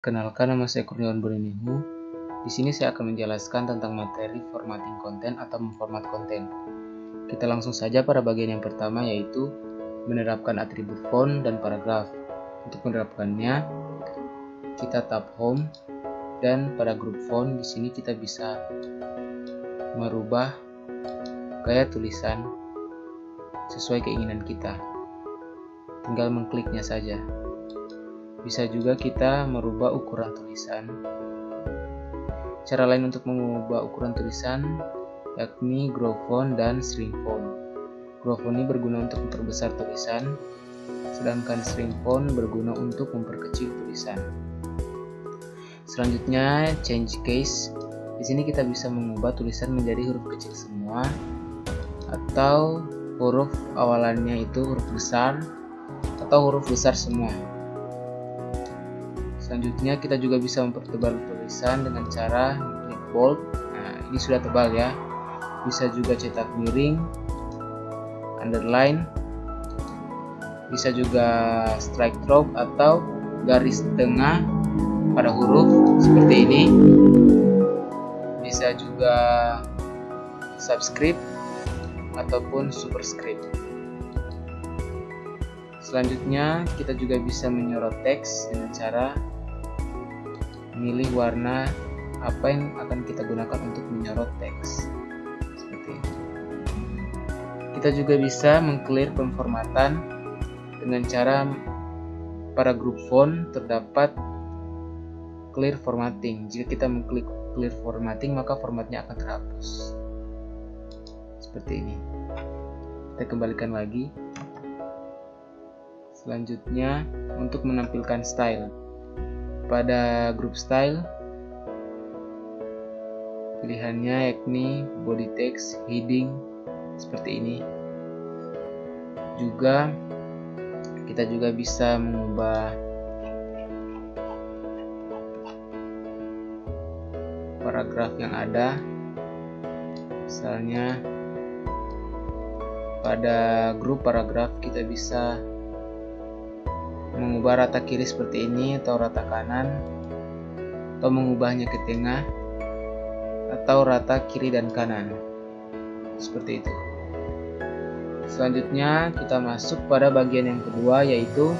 Kenalkan, nama saya Kurniawan Borinihu. Di sini saya akan menjelaskan tentang materi formatting konten atau memformat konten. Kita langsung saja pada bagian yang pertama, yaitu menerapkan atribut font dan paragraf. Untuk menerapkannya, kita tap Home dan pada grup font di sini kita bisa merubah gaya tulisan sesuai keinginan kita. Tinggal mengkliknya saja. Bisa juga kita merubah ukuran tulisan. Cara lain untuk mengubah ukuran tulisan yakni grow font dan shrink font. Grow font ini berguna untuk memperbesar tulisan, sedangkan shrink font berguna untuk memperkecil tulisan. Selanjutnya, change case. Di sini kita bisa mengubah tulisan menjadi huruf kecil semua atau huruf awalannya itu huruf besar atau huruf besar semua. Selanjutnya kita juga bisa mempertebal tulisan dengan cara klik bold. Nah, ini sudah tebal ya. Bisa juga cetak miring, underline, bisa juga strike through atau garis tengah pada huruf seperti ini. Bisa juga subscript ataupun superscript. Selanjutnya kita juga bisa menyorot teks dengan cara memilih warna apa yang akan kita gunakan untuk menyorot teks seperti ini. Kita juga bisa mengclear pemformatan dengan cara pada grup font terdapat clear formatting. Jika kita mengklik clear formatting, maka formatnya akan terhapus seperti ini. Kita kembalikan lagi. Selanjutnya, untuk menampilkan style, pada grup style pilihannya yakni body text, heading seperti ini. Kita juga bisa mengubah paragraf yang ada. Misalnya pada grup paragraf kita bisa mengubah rata kiri seperti ini atau rata kanan, atau mengubahnya ke tengah atau rata kiri dan kanan seperti itu. Selanjutnya kita masuk pada bagian yang kedua, yaitu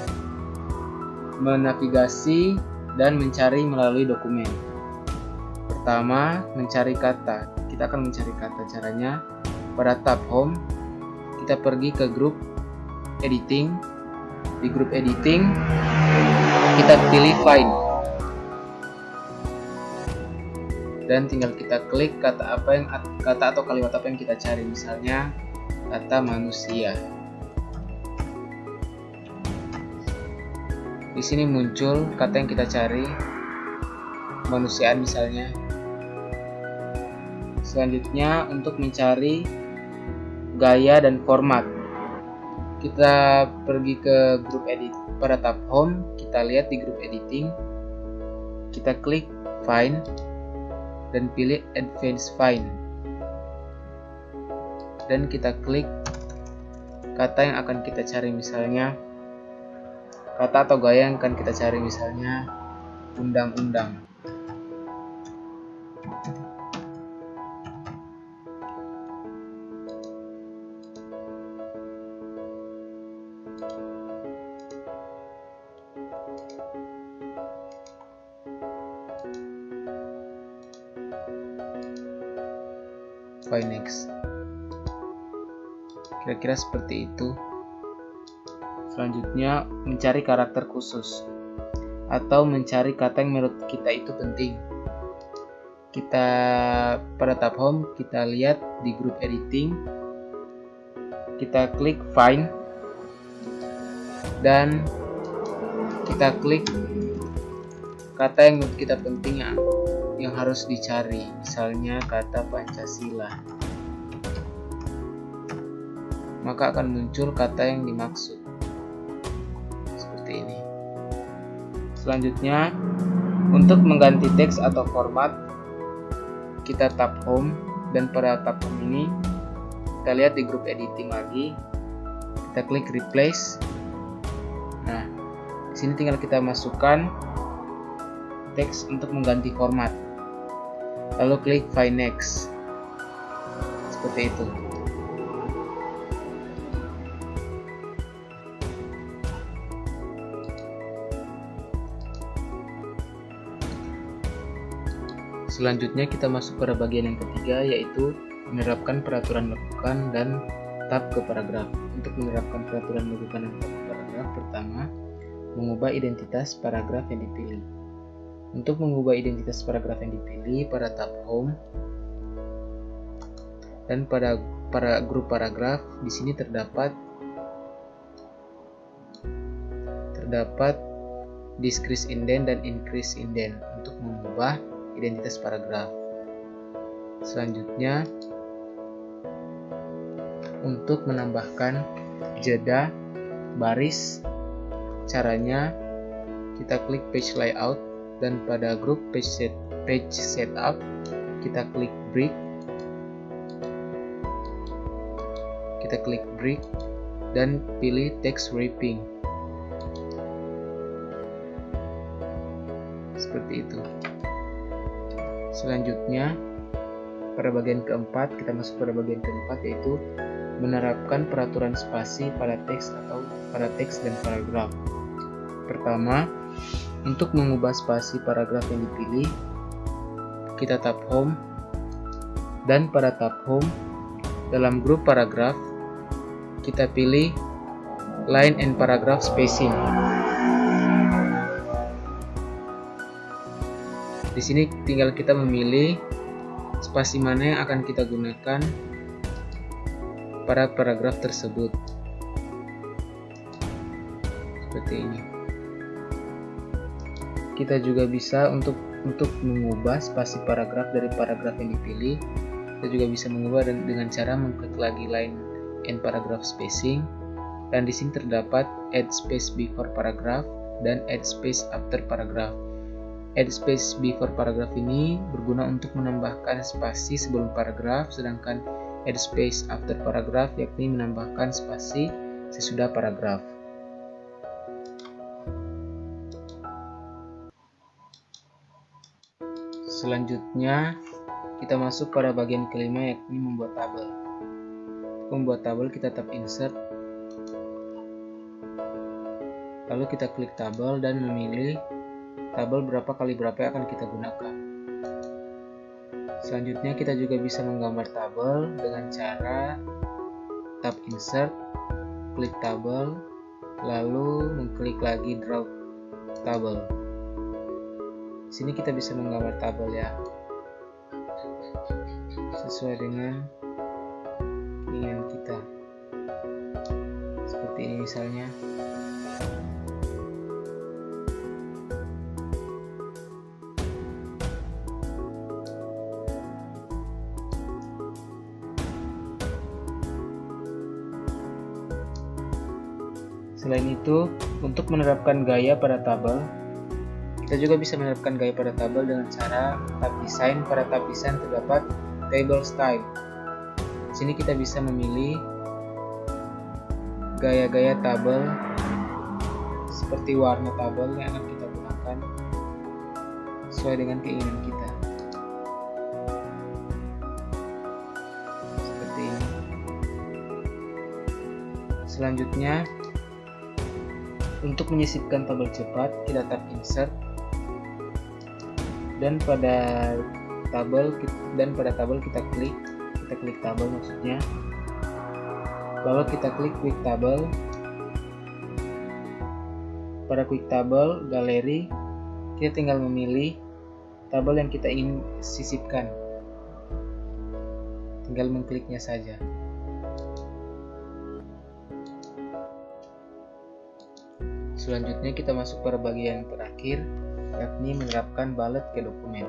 menavigasi dan mencari melalui dokumen. Pertama, mencari kata. Kita akan mencari kata. Caranya pada tab home kita pergi ke grup editing. Di grup editing kita pilih find dan tinggal kita klik kata atau kalimat apa yang kita cari, misalnya kata manusia. Di sini muncul kata yang kita cari, manusiaan misalnya. Selanjutnya, untuk mencari gaya dan format, kita pergi ke grup edit. Pada tab home kita lihat di grup editing, kita klik find dan pilih advanced find, dan kita klik kata yang akan kita cari, misalnya kata atau gaya yang akan kita cari, misalnya undang-undang. Find next. Kira-kira seperti itu. Selanjutnya, mencari karakter khusus atau mencari kata yang menurut kita itu penting. Kita pada tab home kita lihat di grup editing, kita klik find dan kita klik kata yang menurut kita penting yang harus dicari, misalnya kata Pancasila. Maka akan muncul kata yang dimaksud seperti ini. Selanjutnya, untuk mengganti teks atau format, kita tap home dan pada tab home ini kita lihat di grup editing lagi, kita klik replace. Nah, di sini tinggal kita masukkan teks untuk mengganti format. Lalu klik Find Next. Seperti itu. Selanjutnya kita masuk pada bagian yang ketiga, yaitu menerapkan peraturan lekukan dan tab ke paragraf. Untuk menerapkan peraturan lekukan dan tab ke paragraf, pertama, mengubah identitas paragraf yang dipilih. Untuk mengubah identitas paragraf yang dipilih, pada tab Home dan pada grup paragraf, di sini terdapat decrease indent dan increase indent untuk mengubah identitas paragraf. Selanjutnya, untuk menambahkan jeda baris, caranya kita klik page layout dan pada grup page setup kita klik break. Kita klik break dan pilih text wrapping. Seperti itu. Selanjutnya, pada bagian keempat, kita masuk pada bagian keempat, yaitu menerapkan peraturan spasi pada teks atau pada teks dan paragraf. Pertama, untuk mengubah spasi paragraf yang dipilih, kita tab Home dan pada tab Home dalam grup paragraf kita pilih Line and Paragraph Spacing. Di sini tinggal kita memilih spasi mana yang akan kita gunakan pada paragraf tersebut. Seperti ini. Kita juga bisa untuk mengubah spasi paragraf dari paragraf yang dipilih. Kita juga bisa mengubah dengan cara mengklik lagi Line and Paragraph Spacing. Dan di sini terdapat Add Space Before Paragraph dan Add Space After Paragraph. Add space before paragraph ini berguna untuk menambahkan spasi sebelum paragraf, sedangkan add space after paragraph yakni menambahkan spasi sesudah paragraf. Selanjutnya, kita masuk pada bagian kelima, yakni membuat tabel. Untuk membuat tabel, kita tab Insert, lalu kita klik tabel dan memilih tabel berapa kali berapa yang akan kita gunakan. Selanjutnya kita juga bisa menggambar tabel dengan cara tab Insert, klik tabel, lalu mengklik lagi Draw Table. Di sini kita bisa menggambar tabel ya, sesuai dengan keinginan kita. Seperti ini misalnya. Selain itu, untuk menerapkan gaya pada tabel, kita juga bisa menerapkan gaya pada tabel dengan cara tab Design. Pada tab Design terdapat Table Style. Di sini kita bisa memilih gaya-gaya tabel seperti warna tabel yang akan kita gunakan sesuai dengan keinginan kita. Seperti ini. Selanjutnya, untuk menyisipkan tabel cepat, kita tab Insert dan pada tabel kita klik tabel maksudnya. Lalu kita klik Quick Table. Pada Quick Table galeri, kita tinggal memilih tabel yang kita ingin sisipkan. Tinggal mengkliknya saja. Selanjutnya kita masuk pada bagian terakhir, yakni menerapkan bullet ke dokumen.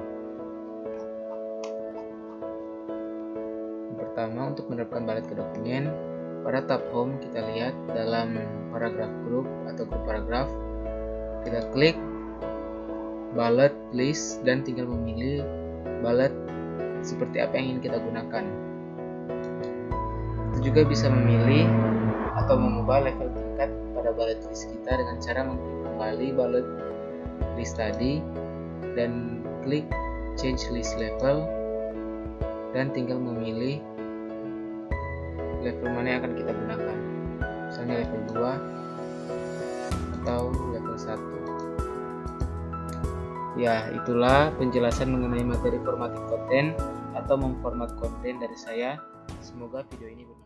Yang pertama, untuk menerapkan bullet ke dokumen, pada tab Home kita lihat dalam paragraf group atau grup paragraf, kita klik bullet list dan tinggal memilih bullet seperti apa yang ingin kita gunakan. Kita juga bisa memilih atau mengubah level tingkat pada bullet list kita dengan cara mengklik kembali bullet list tadi, dan klik change list level dan tinggal memilih level mana yang akan kita gunakan, misalnya level 2 atau level 1. Ya, itulah penjelasan mengenai materi formatting konten atau memformat konten dari saya. Semoga video ini bermanfaat.